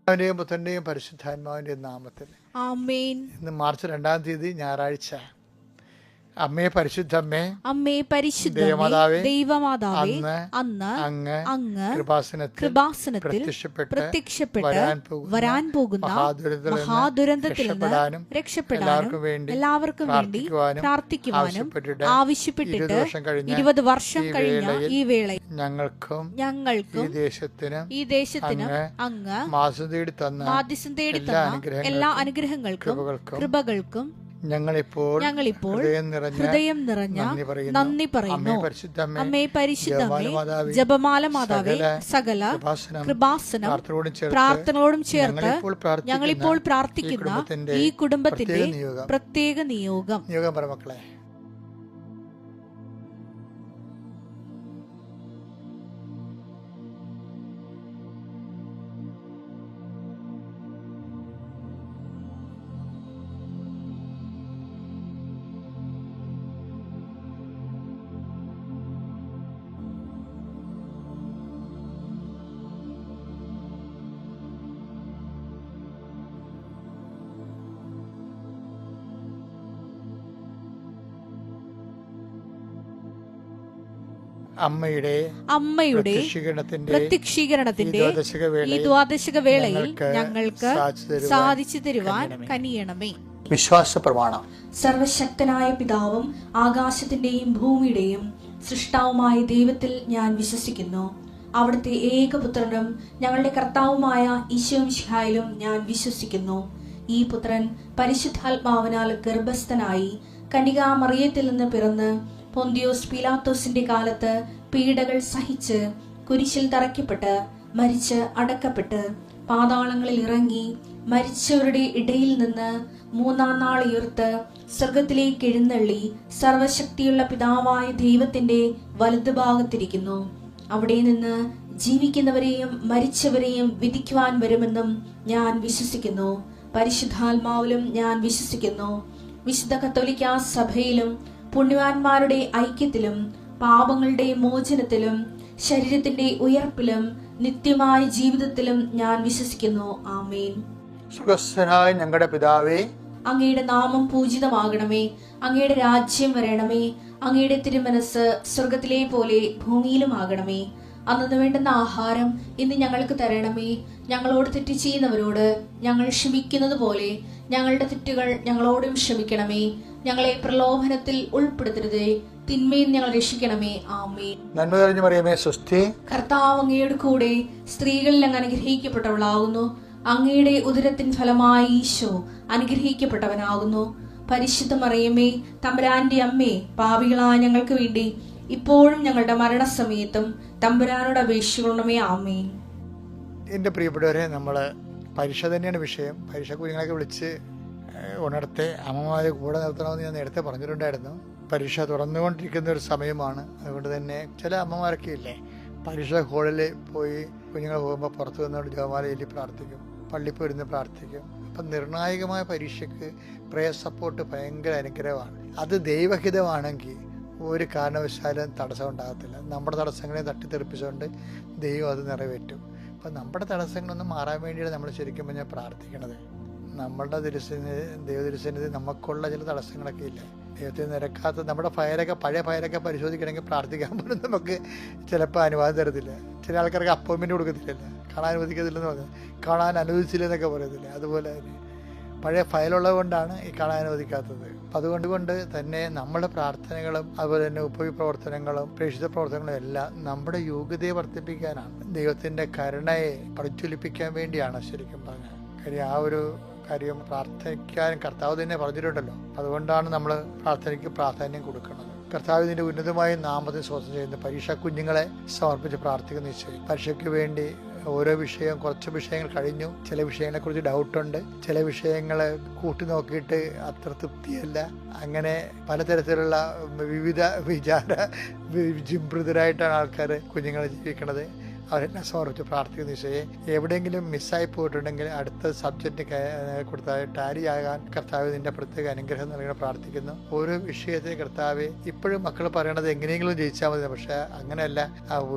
പിതാവിന്റെയും പുത്രന്റെയും പരിശുദ്ധാത്മാവിന്റെയും നാമത്തിൽ ആമേൻ. ഇന്ന് മാർച്ച് 2-ാം തീയതി ഞായറാഴ്ച. അമ്മേ പരിശുദ്ധമ്മേ, അമ്മേ പരിശുദ്ധ ദൈവമാതാവേ, അന്ന് അങ്ങ് കൃപാസനത്തിൽ പ്രത്യക്ഷപ്പെട്ട് വരാൻ പോകുന്ന മഹാദുരന്തത്തിൽ നിന്ന് രക്ഷപ്പെടാനും എല്ലാവർക്കും വേണ്ടി പ്രാർത്ഥിക്കുവാനും ആവശ്യപ്പെട്ടിട്ട് 20 വർഷം കഴിഞ്ഞ ഈ വേള ഞങ്ങൾക്കും ഈ ദേശത്തിനും അങ്ങ് മാധ്യസ്ഥം തേടി തന്ന എല്ലാ അനുഗ്രഹങ്ങൾക്കും കൃപകൾക്കും ഞങ്ങളിപ്പോൾ ഹൃദയം നിറഞ്ഞ നന്ദി പറയുന്നു. അമ്മേ പരിശുദ്ധമേ, ജപമാല മാതാവേ, സകല കൃപാസനം പ്രാർത്ഥനകളോടും ചേർത്ത് ഞങ്ങളിപ്പോൾ പ്രാർത്ഥിക്കുന്ന ഈ കുടുംബത്തിന്റെ പ്രത്യേക നിയോഗം. മക്കളെ, അമ്മയുടെ പ്രത്യക്ഷീകരണത്തിന്റെ ഈ ദ്വാദശക വേളയിൽ ഞങ്ങൾക്ക് സാധിച്ചു തരുവാൻ കനിയണമേ. വിശ്വാസ പ്രമാണം. സർവശക്തനായ പിതാവും ആകാശത്തിന്റെയും ഭൂമിയുടെയും സൃഷ്ടാവുമായ ദൈവത്തിൽ ഞാൻ വിശ്വസിക്കുന്നു. അവിടുത്തെ ഏകപുത്രനും ഞങ്ങളുടെ കർത്താവുമായ ഈശോ മിശിഹായിലും ഞാൻ വിശ്വസിക്കുന്നു. ഈ പുത്രൻ പരിശുദ്ധാത്മാവിനാൽ ഗർഭസ്ഥനായി കന്യകാമറിയത്തിൽ നിന്ന് പിറന്ന് പൊന്തിയോസ് പീലാത്തോസിന്റെ കാലത്ത് പീഡകൾ സഹിച്ച് കുരിശിൽ തറയ്ക്കപ്പെട്ട് മരിച്ച് അടക്കപ്പെട്ട് പാതാളങ്ങളിൽ ഇറങ്ങി മരിച്ചവരുടെ ഇടയിൽ നിന്ന് 3-ാം നാൾ ഉയർത്ത് സ്വർഗത്തിലേക്ക് എഴുന്നള്ളി സർവശക്തിയുള്ള പിതാവായ ദൈവത്തിന്റെ വലതുഭാഗത്തിരിക്കുന്നു. അവിടെ നിന്ന് ജീവിക്കുന്നവരെയും മരിച്ചവരെയും വിധിക്കുവാൻ വരുമെന്നും ഞാൻ വിശ്വസിക്കുന്നു. പരിശുദ്ധാത്മാവിലും ഞാൻ വിശ്വസിക്കുന്നു. വിശുദ്ധ കത്തോലിക്കാ സഭയിലും പുണ്യവാന്മാരുടെ ഐക്യത്തിലും പാപങ്ങളുടെ മോചനത്തിലും ശരീരത്തിന്റെ ഉയർപ്പിലും നിത്യമായ ജീവിതത്തിലും ഞാൻ വിശ്വസിക്കുന്നു. ആമേൻ. സ്വർഗ്ഗസ്ഥനായ ഞങ്ങളുടെ പിതാവേ, അങ്ങയുടെ നാമം പൂജിതമാകണമേ. അങ്ങയുടെ രാജ്യം വരണമേ. അങ്ങയുടെ തിരുമനസ് സ്വർഗത്തിലെ പോലെ ഭൂമിയിലും ആകണമേ. അന്നു വേണ്ടുന്ന ആഹാരം ഇന്ന് ഞങ്ങൾക്ക് തരണമേ. ഞങ്ങളോട് തെറ്റ് ചെയ്യുന്നവരോട് ഞങ്ങൾ ക്ഷമിക്കുന്നത് പോലെ ഞങ്ങളുടെ തെറ്റുകൾ ഞങ്ങളോടും ക്ഷമിക്കണമേ. ഞങ്ങളെ പ്രലോഭനത്തിൽ ഉൾപ്പെടുത്തരുതേ, തിന്മയിൽ ഞങ്ങൾ രക്ഷിക്കണമേ. ആമേൻ. നന്മ നിറഞ്ഞ മറിയമേ, സ്വസ്തി. കർത്താവ് അങ്ങയുടെ കൂടെ സ്ത്രീകളിൽ അങ്ങ് അനുഗ്രഹിക്കപ്പെട്ടവളാകുന്നു. അങ്ങയുടെ ഉദരത്തിൻ ഫലമായി ഈശോ അനുഗ്രഹിക്കപ്പെട്ടവനാകുന്നു. പരിശുദ്ധ മറിയമേ, തമ്പുരാന്റെ അമ്മേ, പാപികളായ ഞങ്ങൾക്ക് വേണ്ടി ഇപ്പോഴും ഞങ്ങളുടെ മരണസമയത്തും തമ്പുരാനോട് അപേക്ഷിക്കണമേ. ആമേൻ. എൻ്റെ പ്രിയപ്പെട്ടവരെ, നമ്മൾ പരീക്ഷ തന്നെയാണ് വിഷയം. പരീക്ഷ കുഞ്ഞുങ്ങളൊക്കെ വിളിച്ച് ഉണർത്തെ അമ്മമാരെ കൂടെ നിർത്തണമെന്ന് ഞാൻ നേരത്തെ പറഞ്ഞിട്ടുണ്ടായിരുന്നു. പരീക്ഷ തുറന്നുകൊണ്ടിരിക്കുന്ന ഒരു സമയമാണ്. അതുകൊണ്ട് തന്നെ ചില അമ്മമാരൊക്കെ ഇല്ലേ, പരീക്ഷ ഹാളിൽ പോയി കുഞ്ഞുങ്ങൾ പോകുമ്പോൾ പുറത്തു വന്നുകൊണ്ട് ജപമാല ചൊല്ലി പ്രാർത്ഥിക്കും, പള്ളിയിൽ പോയിരുന്ന് പ്രാർത്ഥിക്കും. അപ്പം നിർണായകമായ പരീക്ഷയ്ക്ക് പ്രേയർ സപ്പോർട്ട് ഭയങ്കര അനുഗ്രഹമാണ്. അത് ദൈവഹിതമാണെങ്കിൽ ഒരു കാരണവശാലും തടസ്സം ഉണ്ടാകത്തില്ല. നമ്മുടെ തടസ്സങ്ങളെ തട്ടിത്തെറിപ്പിച്ചുകൊണ്ട് ദൈവം അത് നിറവേറ്റും. അപ്പം നമ്മുടെ തടസ്സങ്ങളൊന്നും മാറാൻ വേണ്ടിയാണ് നമ്മൾ ശരിക്കും പറഞ്ഞാൽ പ്രാർത്ഥിക്കണത്. നമ്മളുടെ ദൈവതിരുസന്നിധി നമുക്കുള്ള ചില തടസ്സങ്ങളൊക്കെ ഇല്ല, ദൈവത്തിന് നിരക്കാത്ത നമ്മുടെ പഴയ ഫയലൊക്കെ പരിശോധിക്കണമെങ്കിൽ പ്രാർത്ഥിക്കാൻ പോലും നമുക്ക് ചിലപ്പോൾ അനുവാദം തരത്തില്ല. ചില ആൾക്കാർക്ക് അപ്പോയിൻമെൻറ്റ് കൊടുക്കത്തില്ല, കാണാൻ അനുവദിക്കത്തില്ലെന്ന് പറഞ്ഞാൽ കാണാൻ അനുവദിച്ചില്ലെന്നൊക്കെ പറയത്തില്ല. അതുപോലെ തന്നെ പഴയ ഫയലുള്ളത് കൊണ്ടാണ് ഈ കാണാൻ അനുവദിക്കാത്തത്. അതുകൊണ്ട് തന്നെ നമ്മുടെ പ്രാർത്ഥനകളും അതുപോലെ തന്നെ ഉപപ്രവർത്തനങ്ങളും പ്രേക്ഷിത പ്രവർത്തനങ്ങളും എല്ലാം നമ്മുടെ യോഗ്യതയെ വർദ്ധിപ്പിക്കാനാണ്, ദൈവത്തിൻ്റെ കരുണയെ പ്രജ്വലിപ്പിക്കാൻ വേണ്ടിയാണ് ശരിക്കും പറഞ്ഞാൽ. കാര്യം ആ ഒരു കാര്യം പ്രാർത്ഥിക്കാൻ കർത്താവ് തന്നെ പറഞ്ഞിട്ടുണ്ടല്ലോ. അതുകൊണ്ടാണ് നമ്മൾ പ്രാർത്ഥനയ്ക്ക് പ്രാധാന്യം കൊടുക്കുന്നത്. കർത്താവ് ഇതിൻ്റെ ഉന്നതമായ നാമത്തെ സ്തോത്രം ചെയ്യുന്ന പരീക്ഷാ കുഞ്ഞുങ്ങളെ സമർപ്പിച്ച് പ്രാർത്ഥിക്കുന്ന നിശ്ചയം. പരീക്ഷയ്ക്ക് വേണ്ടി ഓരോ കുറച്ച് വിഷയങ്ങൾ കഴിഞ്ഞു, ചില വിഷയങ്ങളെക്കുറിച്ച് ഡൗട്ടുണ്ട്, ചില വിഷയങ്ങൾ കൂട്ടി നോക്കിയിട്ട് അത്ര തൃപ്തിയല്ല. അങ്ങനെ പലതരത്തിലുള്ള വിവിധ വിചാര വിജിംഭൃതരായിട്ടാണ് ആൾക്കാർ കുഞ്ഞുങ്ങളെ ജീവിക്കണത്. അവരെല്ലാം സമർപ്പിച്ച് പ്രാർത്ഥിക്കുന്ന ഈശോയെ, എവിടെയെങ്കിലും മിസ്സായി പോയിട്ടുണ്ടെങ്കിൽ അടുത്ത സബ്ജക്റ്റ് കൊടുത്താൽ ടാലി ആകാൻ കർത്താവ് നിന്റെ പ്രത്യേക അനുഗ്രഹം നൽകണം പ്രാർത്ഥിക്കുന്നു. ഓരോ വിഷയത്തെ കർത്താവ് ഇപ്പോഴും മക്കൾ പറയണത് എങ്ങനെയെങ്കിലും ജയിച്ചാൽ മതി, പക്ഷെ അങ്ങനെയല്ല.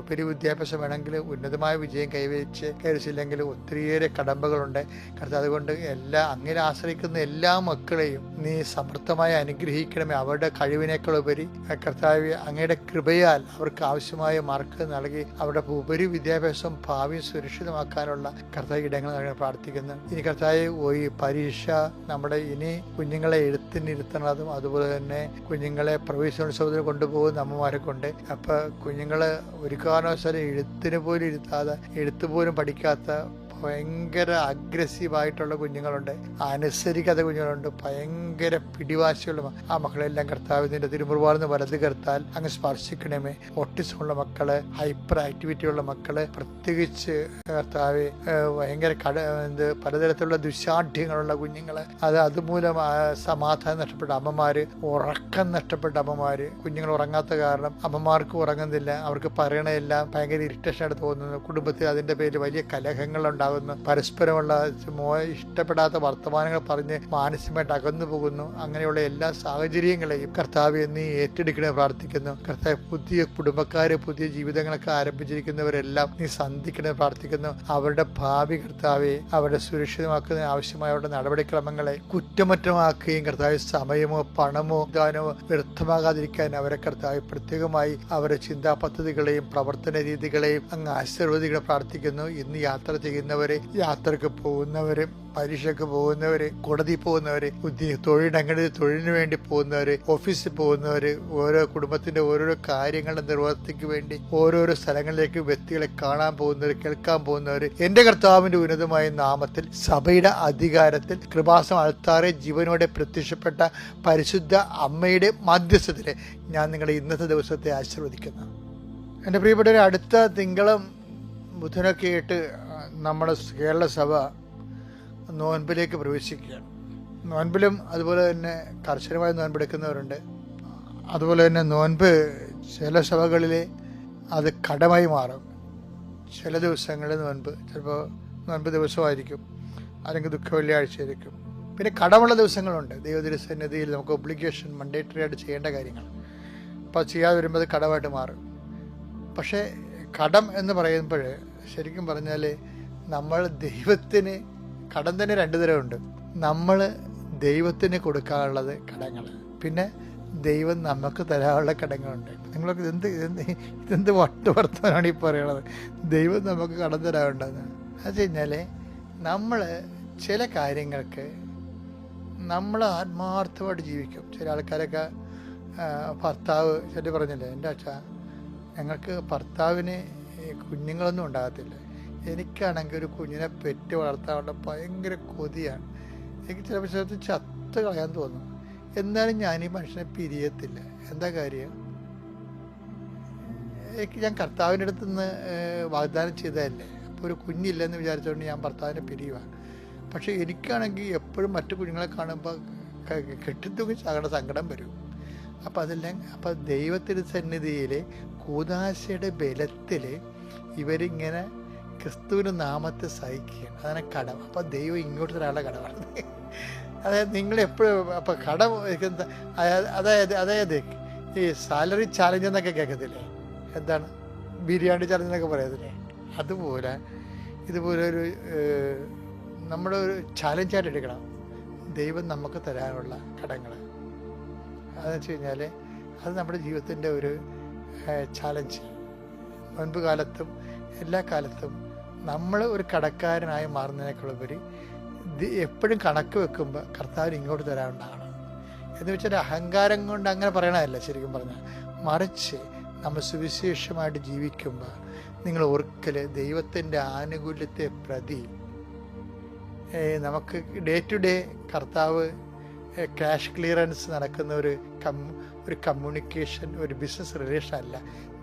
ഉപരി വിദ്യാഭ്യാസം വേണമെങ്കിൽ ഉന്നതമായ വിജയം കൈവരിച്ചില്ലെങ്കിൽ ഒത്തിരിയേറെ കടമ്പകളുണ്ട് കർത്താവ്. അതുകൊണ്ട് അങ്ങനെ ആശ്രയിക്കുന്ന എല്ലാ മക്കളെയും നീ സമൃദ്ധമായി അനുഗ്രഹിക്കണമേ. അവരുടെ കഴിവിനേക്കാളുപരി കർത്താവ് അങ്ങയുടെ കൃപയാൽ അവർക്ക് ആവശ്യമായ മാർക്ക് നൽകി അവരുടെ ഉപരി വിദ്യാഭ്യാസം ഭാവിയും സുരക്ഷിതമാക്കാനുള്ള കർത്താവ് ഇടങ്ങൾ നൽകാൻ പ്രാർത്ഥിക്കുന്നു. ഇനി കർത്താവ് ഈ പരീക്ഷ നമ്മുടെ ഇനി കുഞ്ഞുങ്ങളെ എഴുത്തിനിരുത്തണതും അതുപോലെ തന്നെ കുഞ്ഞുങ്ങളെ പ്രവേശനോത്സവത്തിന് കൊണ്ടുപോകുന്ന അമ്മമാരെ കൊണ്ട്. അപ്പൊ കുഞ്ഞുങ്ങള് ഒരു കാരണവശാലും എഴുത്തിന് പോലും ഇരുത്താതെ, എഴുത്ത് പോലും പഠിക്കാത്ത ഭയങ്കര അഗ്രസീവായിട്ടുള്ള കുഞ്ഞുങ്ങളുണ്ട്, അനുസരിക്കാത്ത കുഞ്ഞുങ്ങളുണ്ട്, ഭയങ്കര പിടിവാശിയുള്ള ആ മക്കളെല്ലാം കർത്താവ് നിന്റെ തിരുമുറുവാർന്ന് വലത് കർത്താൽ അങ്ങ് സ്പർശിക്കണമേ. ഓട്ടിസമുള്ള മക്കള്, ഹൈപ്പർ ആക്ടിവിറ്റി ഉള്ള മക്കള്, പ്രത്യേകിച്ച് കർത്താവ് ഭയങ്കര പലതരത്തിലുള്ള ദുശാഠ്യങ്ങളുള്ള കുഞ്ഞുങ്ങള്, അതുമൂലം സമാധാനം നഷ്ടപ്പെട്ട അമ്മമാര്, ഉറക്കം നഷ്ടപ്പെട്ട അമ്മമാര്, കുഞ്ഞുങ്ങൾ ഉറങ്ങാത്ത കാരണം അമ്മമാർക്ക് ഉറങ്ങുന്നില്ല, അവർക്ക് പറയണതെല്ലാം ഭയങ്കര ഇറിറ്റേഷനായിട്ട് തോന്നുന്നു, കുടുംബത്തിൽ അതിന്റെ പേരിൽ വലിയ കലഹങ്ങളുണ്ടാകും, പരസ്പരമുള്ള ഇഷ്ടപ്പെടാത്ത വർത്തമാനങ്ങൾ പറഞ്ഞ് മാനസികമായിട്ട് അകന്നു പോകുന്നു. അങ്ങനെയുള്ള എല്ലാ സാഹചര്യങ്ങളെയും കർത്താവ് നീ ഏറ്റെടുക്കണേ പ്രാർത്ഥിക്കുന്നു. കർത്താവ് പുതിയ കുടുംബക്കാര്, പുതിയ ജീവിതങ്ങളൊക്കെ ആരംഭിച്ചിരിക്കുന്നവരെല്ലാം നീ സന്ധിക്കണേ പ്രാർത്ഥിക്കുന്നു. അവരുടെ ഭാവി കർത്താവെ അവരുടെ സുരക്ഷിതമാക്കുന്നതിന് ആവശ്യമായ അവരുടെ നടപടിക്രമങ്ങളെ കുറ്റമറ്റമാക്കുകയും കർത്താവ് സമയമോ പണമോ ദാനമോ വ്യർത്ഥമാകാതിരിക്കാൻ അവരെ കർത്താവ് പ്രത്യേകമായി അവരുടെ ചിന്താ പദ്ധതികളെയും പ്രവർത്തന രീതികളെയും അങ്ങ് ആശീർവദികളെ പ്രാർത്ഥിക്കുന്നു. ഇന്ന് യാത്ര ചെയ്യുന്നവരെ, യാത്രക്ക് പോകുന്നവര്, പരീക്ഷയ്ക്ക് പോകുന്നവര്, കോടതി പോകുന്നവര്, തൊഴിലിടങ്ങളിൽ തൊഴിലിന് വേണ്ടി പോകുന്നവര്, ഓഫീസിൽ പോകുന്നവര്, ഓരോ കുടുംബത്തിന്റെ ഓരോരോ കാര്യങ്ങളുടെ നിർവഹണയ്ക്ക് വേണ്ടി ഓരോരോ സ്ഥലങ്ങളിലേക്ക് വ്യക്തികളെ കാണാൻ പോകുന്നവര്, കേൾക്കാൻ പോകുന്നവര്, എന്റെ കർത്താവിന്റെ ഉന്നതമായ നാമത്തിൽ സഭയുടെ അധികാരത്തിൽ കൃപാസം അൾത്താറെ ജീവനോടെ പ്രത്യക്ഷപ്പെട്ട പരിശുദ്ധ അമ്മയുടെ മധ്യസ്ഥത്തില് ഞാൻ നിങ്ങളുടെ ഇന്നത്തെ ദിവസത്തെ ആശീർവദിക്കുന്നു. എൻ്റെ പ്രിയപ്പെട്ടവരെ, അടുത്ത തിങ്കളും ബുധനൊക്കെ ആയിട്ട് നമ്മുടെ കേരള സഭ നോൻപിലേക്ക് പ്രവേശിക്കുകയാണ്. നോൻപിലും അതുപോലെ തന്നെ കർശനമായി നോൻപെടുക്കുന്നവരുണ്ട്. അതുപോലെ തന്നെ നോൻപ് ചില സഭകളിൽ അത് കടമായി മാറും. ചില ദിവസങ്ങളിൽ നോൻപ് ചിലപ്പോൾ നോൻപ് ദിവസമായിരിക്കും, അല്ലെങ്കിൽ ദുഃഖ വെള്ളിയാഴ്ചയായിരിക്കും. പിന്നെ കടമുള്ള ദിവസങ്ങളുണ്ട്. ദൈവതിരുസന്നിധിയിൽ നമുക്ക് ഒബ്ലിഗേഷൻ മണ്ടേറ്ററി ആയിട്ട് ചെയ്യേണ്ട കാര്യങ്ങൾ, അപ്പോൾ ചെയ്യാതെ വരുമ്പോൾ അത് കടമായിട്ട് മാറും. പക്ഷേ കടം എന്ന് പറയുമ്പോൾ ശരിക്കും പറഞ്ഞാൽ നമ്മൾ ദൈവത്തിന് കടം തന്നെ രണ്ടു തരമുണ്ട്. നമ്മൾ ദൈവത്തിന് കൊടുക്കാനുള്ളത് കടങ്ങൾ, പിന്നെ ദൈവം നമുക്ക് തരാനുള്ള കടങ്ങളുണ്ട്. നിങ്ങളൊക്കെ ഇതെന്ത് വർത്തമാനമാണ് ഈ പറയണത്? ദൈവം നമുക്ക് കടം തരാനുണ്ടെന്ന് അത് കഴിഞ്ഞാൽ നമ്മൾ ചില കാര്യങ്ങൾക്ക് നമ്മൾ ആത്മാർത്ഥമായിട്ട് ജീവിക്കും. ചില ആൾക്കാരൊക്കെ ഭർത്താവ് ചില പറഞ്ഞില്ലേ, എൻ്റെ അച്ഛാ ഞങ്ങൾക്ക് ഭർത്താവിന് കുഞ്ഞുങ്ങളൊന്നും ഉണ്ടാകത്തില്ല, എനിക്കാണെങ്കിൽ ഒരു കുഞ്ഞിനെ പെറ്റ് വളർത്താനുള്ള ഭയങ്കര കൊതിയാണ്, എനിക്ക് ചില സ്ഥലത്ത് ചത്ത് കളയാൻ തോന്നും, എന്നാലും ഞാൻ ഈ മനുഷ്യനെ പിരിയത്തില്ല. എന്താ കാര്യം? ഞാൻ കർത്താവിൻ്റെ അടുത്ത് നിന്ന് വാഗ്ദാനം ചെയ്തതല്ലേ, അപ്പോൾ ഒരു കുഞ്ഞില്ലെന്ന് വിചാരിച്ചുകൊണ്ട് ഞാൻ ഭർത്താവിനെ പിരിയുക. പക്ഷെ എനിക്കാണെങ്കിൽ എപ്പോഴും മറ്റു കുഞ്ഞുങ്ങളെ കാണുമ്പോൾ കെട്ടിത്തൂങ്ങി ചാകേണ്ട സങ്കടം വരും. അപ്പം ദൈവത്തിൻ്റെ സന്നിധിയിൽ കൂദാശയുടെ ബലത്തിൽ ഇവരിങ്ങനെ ക്രിസ്തുവിൻ്റെ നാമത്തെ സഹിക്കുകയാണ്. അതാണ് കടം. അപ്പം ദൈവം ഇങ്ങോട്ട് ഒരാളുടെ കടമാണ്. അതായത് നിങ്ങളെപ്പോഴും അപ്പം കടം അതായത് ഈ സാലറി ചാലഞ്ച് എന്നൊക്കെ കേൾക്കത്തില്ലേ, എന്താണ് ബിരിയാണി ചാലഞ്ച് എന്നൊക്കെ പറയത്തില്ലേ, അതുപോലെ ഇതുപോലെ ഒരു നമ്മുടെ ഒരു ചാലഞ്ചായിട്ട് എടുക്കണം ദൈവം നമുക്ക് തരാനുള്ള കടങ്ങൾ. അതെന്ന് വെച്ച് കഴിഞ്ഞാൽ അത് നമ്മുടെ ജീവിതത്തിൻ്റെ ഒരു ചാലഞ്ച്. മുൻപ് കാലത്തും എല്ലാ കാലത്തും നമ്മൾ ഒരു കടക്കാരനായി മാറുന്നതിനേക്കാളുപരി എപ്പോഴും കണക്ക് വെക്കുമ്പോൾ കർത്താവിന് ഇങ്ങോട്ട് തരാനുണ്ടാകണം എന്ന് വെച്ചാൽ അഹങ്കാരം കൊണ്ട് അങ്ങനെ പറയണതല്ല ശരിക്കും പറഞ്ഞാൽ, മറിച്ച് നമ്മൾ സുവിശേഷമായിട്ട് ജീവിക്കുമ്പോൾ നിങ്ങൾ ഓർക്കൽ ദൈവത്തിൻ്റെ ആനുകൂല്യത്തെ പ്രതി നമുക്ക് ഡേ ടു ഡേ കർത്താവ് ക്യാഷ് ക്ലിയറൻസ് നടക്കുന്ന ഒരു കമ്മ്യൂണിക്കേഷൻ, ഒരു ബിസിനസ് റിലേഷൻ അല്ല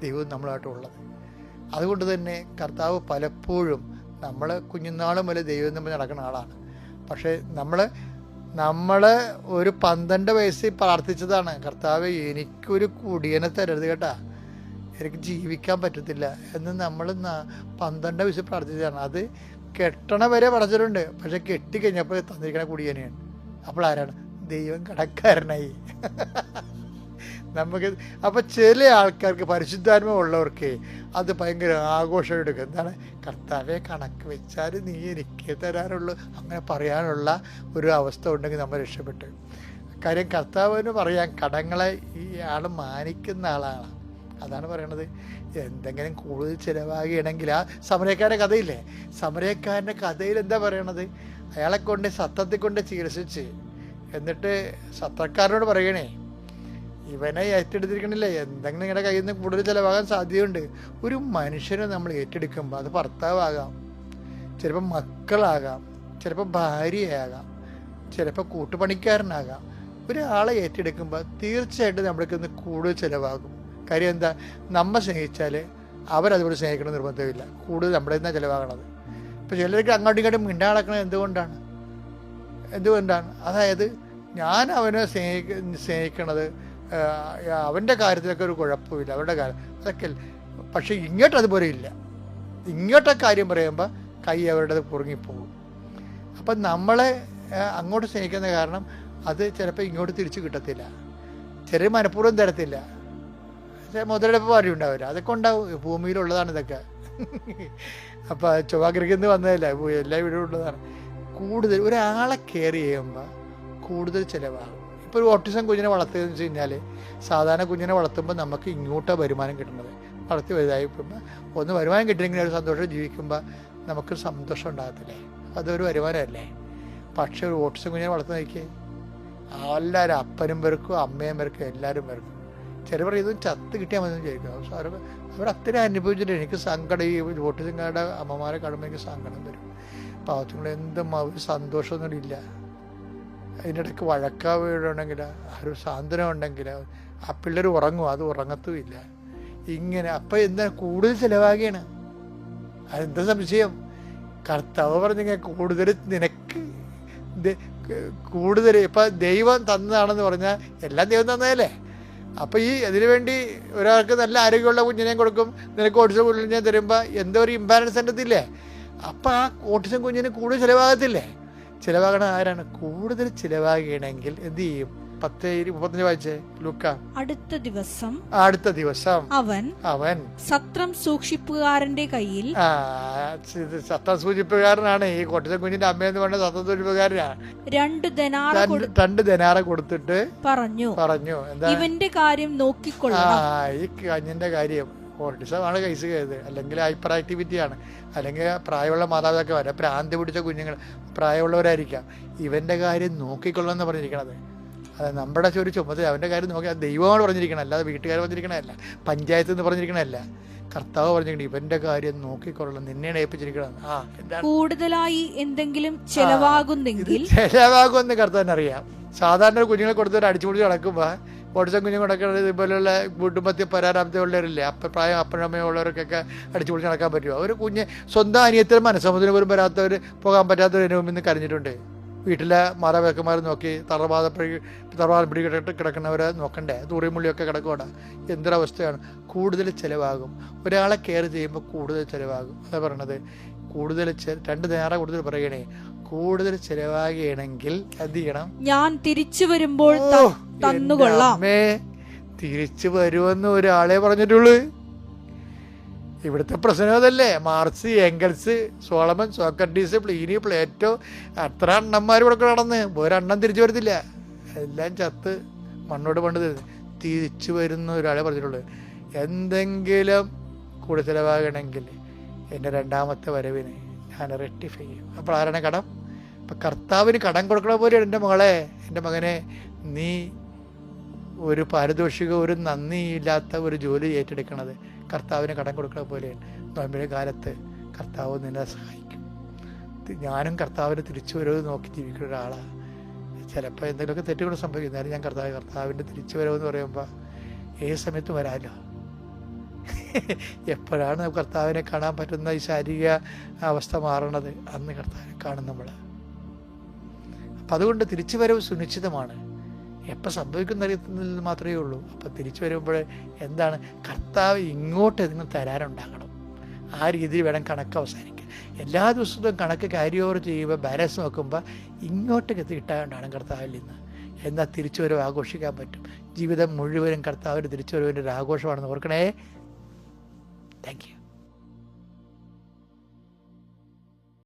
ദൈവം നമ്മളായിട്ടുള്ളത്. അതുകൊണ്ട് തന്നെ കർത്താവ് പലപ്പോഴും നമ്മൾ കുഞ്ഞുനാളും മുതൽ ദൈവം നമ്മൾ നടക്കുന്ന ആളാണ്. പക്ഷേ നമ്മൾ ഒരു 12 വയസ്സിൽ പ്രാർത്ഥിച്ചതാണ്, കർത്താവ് എനിക്കൊരു കുടിയനെ തരരുത് കേട്ടാ, എനിക്ക് ജീവിക്കാൻ പറ്റത്തില്ല എന്ന് നമ്മൾ 12 വയസ്സ് പ്രാർത്ഥിച്ചതാണ്. അത് കെട്ടണ വരെ പഠിച്ചിട്ടുണ്ട്. പക്ഷെ കെട്ടിക്കഴിഞ്ഞപ്പോൾ തന്നിരിക്കണ കുടിയനെയാണ്. അപ്പോൾ ആരാണ്? ദൈവം കടക്കാരനായി. നമുക്ക് അപ്പം ചില ആൾക്കാർക്ക് പരിശുദ്ധാത്മ ഉള്ളവർക്ക് അത് ഭയങ്കര ആഘോഷം എടുക്കും. എന്താണ്? കർത്താവെ കണക്ക് വെച്ചാൽ നീ എനിക്ക് തരാനുള്ളൂ, അങ്ങനെ പറയാനുള്ള ഒരു അവസ്ഥ ഉണ്ടെങ്കിൽ നമ്മൾ രക്ഷപ്പെട്ടു. കാര്യം കർത്താവിന് പറയാൻ കടങ്ങളെ ഈ ആൾ മാനിക്കുന്ന ആളാണ്. അതാണ് പറയണത്. എന്തെങ്കിലും കൂടുതൽ ചിലവാകുകയാണെങ്കിൽ ആ സമരക്കാരൻ്റെ കഥയില്ലേ, സമരക്കാരൻ്റെ കഥയിൽ എന്താ പറയണത്? അയാളെ കൊണ്ട് സത്രത്തിൽ കൊണ്ട് ചികിത്സിച്ച് എന്നിട്ട് സത്രക്കാരനോട് പറയണേ, ഇവനെ ഏറ്റെടുത്തിരിക്കണില്ലേ, എന്തെങ്കിലും നിങ്ങളുടെ കയ്യിൽ നിന്ന് കൂടുതൽ ചിലവാകാൻ സാധ്യതയുണ്ട്. ഒരു മനുഷ്യനെ നമ്മൾ ഏറ്റെടുക്കുമ്പോൾ അത് ഭർത്താവാകാം, ചിലപ്പോൾ മക്കളാകാം, ചിലപ്പോൾ ഭാര്യയാകാം, ചിലപ്പോൾ കൂട്ടുപണിക്കാരനാകാം. ഒരാളെ ഏറ്റെടുക്കുമ്പോൾ തീർച്ചയായിട്ടും നമ്മൾക്കൊന്ന് കൂടുതൽ ചിലവാകും. കാര്യം എന്താ? നമ്മെ സ്നേഹിച്ചാൽ അവരതുപോലെ സ്നേഹിക്കണം നിർബന്ധമില്ല. കൂടുതൽ നമ്മുടെ നിന്നാണ് ചിലവാകണത്. ഇപ്പോൾ ചിലർക്ക് അങ്ങോട്ടും ഇങ്ങോട്ടും മിണ്ടാടക്കണത് എന്തുകൊണ്ടാണ്? അതായത് ഞാൻ അവനെ സ്നേഹിക്കണത് അവൻ്റെ കാര്യത്തിലൊക്കെ ഒരു കുഴപ്പമില്ല, അവരുടെ കാര്യം അതൊക്കെ. പക്ഷെ ഇങ്ങോട്ട് അതുപോലെ ഇല്ല. ഇങ്ങോട്ടൊക്കെ കാര്യം പറയുമ്പോൾ കൈ അവരുടെ കുറുങ്ങിപ്പോകും. അപ്പം നമ്മളെ അങ്ങോട്ട് സ്നേഹിക്കുന്ന കാരണം അത് ചിലപ്പോൾ ഇങ്ങോട്ട് തിരിച്ചു കിട്ടത്തില്ല. ചെറിയ മനഃപൂർവ്വം തരത്തില്ല. മുതലെടുപ്പ് പാടി ഉണ്ടാവില്ല. അതൊക്കെ ഉണ്ടാവും. ഭൂമിയിലുള്ളതാണ് ഇതൊക്കെ. അപ്പം ചൊവ്വാഗ്രഹിന്ന് വന്നതല്ല, എല്ലാ വീടും ഉള്ളതാണ്. കൂടുതൽ ഒരാളെ കെയർ ചെയ്യുമ്പോൾ കൂടുതൽ ചിലവാകും. ഇപ്പോൾ ഒരു ഓട്ടിസം കുഞ്ഞിനെ വളർത്തുകയെന്ന് വെച്ച് കഴിഞ്ഞാൽ സാധാരണ കുഞ്ഞിനെ വളർത്തുമ്പോൾ നമുക്ക് ഇങ്ങോട്ടാണ് വരുമാനം കിട്ടുന്നത്. വളർത്തി വലുതായിപ്പോൾ ഒന്ന് വരുമാനം കിട്ടിയെങ്കിൽ ഒരു സന്തോഷം ജീവിക്കുമ്പോൾ നമുക്ക് സന്തോഷം ഉണ്ടാകത്തില്ലേ? അപ്പോൾ അതൊരു വരുമാനമല്ലേ? പക്ഷേ ഒരു ഓട്ടിസം കുഞ്ഞിനെ വളർത്തുന്ന നോക്കിയേ, എല്ലാവരും അപ്പനും പേർക്കും അമ്മയും പേർക്കും എല്ലാവരും പേർക്കും. ചിലവർ ഇതും ചത്ത് കിട്ടിയാൽ മതി ചോദിക്കും. അവർ അത്രയും അനുഭവിച്ചിട്ട് എനിക്ക് സങ്കടം, ഈ ഓട്ടിസംകാരുടെ അമ്മമാരെ കാണുമ്പോൾ എനിക്ക് സങ്കടം വരും. പാവത്തുങ്ങൾ എന്തും ഒരു സന്തോഷമൊന്നും ഇല്ല. അതിനിടയ്ക്ക് വഴക്കാ വീടുണ്ടെങ്കിൽ ഒരു സാന്ത്വനം ഉണ്ടെങ്കിൽ ആ പിള്ളേർ ഉറങ്ങും, അത് ഉറങ്ങത്തുമില്ല. ഇങ്ങനെ അപ്പം എന്താ കൂടുതൽ ചിലവാകുകയാണ്. അതെന്താ സംശയം? കർത്താവ് പറഞ്ഞെങ്കിൽ കൂടുതൽ നിനക്ക് കൂടുതൽ ഇപ്പം ദൈവം തന്നതാണെന്ന് പറഞ്ഞാൽ എല്ലാം ദൈവം തന്നതല്ലേ. അപ്പോൾ ഈ അതിനു വേണ്ടി ഒരാൾക്ക് നല്ല ആരോഗ്യമുള്ള കുഞ്ഞിനെയും കൊടുക്കും, നിനക്ക് ഓട്ടിസം കുഞ്ഞിനെ തരുമ്പോൾ എന്തോ ഒരു ഇംബാലൻസ് ഉണ്ടത്തില്ലേ? അപ്പം ആ ഓട്ടിസം കുഞ്ഞിന് കൂടുതൽ ചിലവാകത്തില്ലേ? ചിലവാകണ ആരാണ്? കൂടുതൽ ചിലവാകണമെങ്കിൽ എന്ത് ചെയ്യും? 10:35 വായിച്ചേ ലൂക്ക. അടുത്ത ദിവസം അവൻ സത്രം സൂക്ഷിപ്പുകാരന്റെ കയ്യിൽ, സത്രം സൂക്ഷിപ്പുകാരനാണ് ഈ ഓട്ടിസം കുഞ്ഞിന്റെ അമ്മയെന്ന് പറഞ്ഞ സത്രം സൂക്ഷിപ്പുകാരനാണ്. 2 ദനാറ കൊടുത്തിട്ട് പറഞ്ഞു എന്താ? ഇവന്റെ കാര്യം നോക്കിക്കൊള്ളാം. ഈ കഞ്ഞിന്റെ കാര്യം ഓട്ടിസമാണ് കേസ് ചെയ്തത്, അല്ലെങ്കിൽ ഹൈപ്പർ ആക്ടിവിറ്റിയാണ്, അല്ലെങ്കിൽ പ്രായമുള്ള മാതാപിതാക്കൾ, ഭ്രാന്തി പിടിച്ച കുഞ്ഞുങ്ങൾ പ്രായമുള്ളവരായിരിക്കാം. ഇവൻ്റെ കാര്യം നോക്കിക്കൊള്ളാമെന്ന് പറഞ്ഞിരിക്കണത്. അത് നമ്മുടെ ഒരു ചുമതല. അവൻ്റെ കാര്യം നോക്കി ദൈവമാണ് പറഞ്ഞിരിക്കണം, അല്ലാതെ വീട്ടുകാർ പറഞ്ഞിരിക്കണമല്ല, പഞ്ചായത്ത് എന്ന് പറഞ്ഞിരിക്കണമല്ല. കർത്താവ് പറഞ്ഞിരിക്കണം ഇവൻ്റെ കാര്യം നോക്കിക്കൊള്ളണം, നിന്നെയാണ് ഏൽപ്പിച്ചിരിക്കണം. എന്താണ് കൂടുതലായി എന്തെങ്കിലും ചെലവാകുന്നെങ്കിൽ ചെലവാകുമെന്ന് കർത്താവിനറിയാം. സാധാരണ കുഞ്ഞുങ്ങളെ കൊടുത്തിട്ട് അടിച്ചുപൊളിച്ച് നടക്കുമ്പോൾ ഓട്ടിസം കുഞ്ഞു നടക്കുന്നത് ഇതുപോലെയുള്ള കുടുംബത്തിൽ പരാരാമത്തെ ഉള്ളവരില്ലേ, പ്രായം അപ്പനമ്മയുള്ളവർക്കൊക്കെ അടിച്ചു പൊളിച്ച് നടക്കാൻ പറ്റുമോ? ഒരു കുഞ്ഞ് സ്വന്തം അനിയത്തിനും മനസ്സമ്മതത്തിന് പോലും വരാത്തവർ, പോകാൻ പറ്റാത്തവർ മുമ്പിൽ കരഞ്ഞിട്ടുണ്ട്. വീട്ടിലെ മാതാപിതാക്കന്മാർ നോക്കി തറവാദം പിടി കിടക്കുന്നവരെ നോക്കണ്ടേ? തൂറിമുള്ളിയൊക്കെ കിടക്കുവാണ്. എന്തൊരവസ്ഥയാണ്. കൂടുതൽ ചിലവാകും. ഒരാളെ കെയർ ചെയ്യുമ്പോൾ കൂടുതൽ ചിലവാകും. അതാ പറയണത്. കൂടുതൽ 2 ദിനാറ കൂടുതൽ പറയണേ. കൂടുതൽ ചിലവാകുകയാണെങ്കിൽ എന്ത് ചെയ്യണം? ഞാൻ തിരിച്ചു വരുമ്പോൾ തന്നുകൊള്ളാം. തിരിച്ചു വരുമെന്ന് ഒരാളെ പറഞ്ഞിട്ടുള്ളൂ. ഇവിടുത്തെ പ്രശ്നം അതല്ലേ. Marks, Engels, Solomon, Socrates, Pliny, Plato, അത്ര അണ്ണന്മാർ ഇവിടെ നടന്ന് ഒരെണ്ണം തിരിച്ചു വരത്തില്ല. എല്ലാം ചത്ത് മണ്ണോട് പണ്ട് തിരിച്ചു വരുന്ന ഒരാളെ പറഞ്ഞിട്ടുള്ളൂ. എന്തെങ്കിലും കൂടെ ചിലവാകണമെങ്കിൽ എൻ്റെ 2ാമത്തെ വരവിന് ഞാൻ റെക്ടിഫൈ ചെയ്യും. അപ്പോൾ ആരാണ് കടം? അപ്പം കർത്താവിന് കടം കൊടുക്കണ പോലെയാണ് എൻ്റെ മകളെ, എൻ്റെ മകനെ, നീ ഒരു പാരിതോഷികം, ഒരു നന്ദിയില്ലാത്ത ഒരു ജോലി ഏറ്റെടുക്കണത് കർത്താവിന് കടം കൊടുക്കണ പോലെയാണ്. നോമ്പിൻ്റെ കാലത്ത് കർത്താവ് നിന്നെ സഹായിക്കും. ഞാനും കർത്താവിന് തിരിച്ചു വരവ് നോക്കി ജീവിക്കുന്ന ഒരാളാണ്. ചിലപ്പോൾ എന്തെങ്കിലുമൊക്കെ തെറ്റുകൾ സംഭവിക്കും. എന്നാലും ഞാൻ കർത്താവിൻ്റെ തിരിച്ചു വരവെന്ന് പറയുമ്പോൾ ഏത് സമയത്തും വരാമല്ലോ. എപ്പോഴാണ് കർത്താവിനെ കാണാൻ പറ്റുന്ന ഈ ശാരീരിക അവസ്ഥ മാറണത്? അന്ന് കർത്താവിനെ കാണും നമ്മൾ. അപ്പം അതുകൊണ്ട് തിരിച്ചു വരവ് സുനിശ്ചിതമാണ്. എപ്പോൾ സംഭവിക്കുന്ന അറിയുന്നതിൽ മാത്രമേ ഉള്ളൂ. അപ്പം തിരിച്ചു വരുമ്പോൾ എന്താണ് കർത്താവ് ഇങ്ങോട്ട് നിങ്ങൾ തരാനുണ്ടാകണം. ആ രീതിയിൽ വേണം കണക്ക് അവസാനിക്കാൻ. എല്ലാ ദിവസവും കണക്ക് ക്യാരി ഓവർ ചെയ്യുമ്പോൾ ബാലൻസ് നോക്കുമ്പോൾ ഇങ്ങോട്ട് കിട്ടാനുണ്ടാണ് കർത്താവിൽ നിന്ന്. എന്നാൽ തിരിച്ചുവരവ് ആഘോഷിക്കാൻ പറ്റും. ജീവിതം മുഴുവനും കർത്താവിൻ്റെ തിരിച്ചുവരവിൻ്റെ ഒരു ആഘോഷമാണെന്ന് ഓർക്കണേ. Thank you.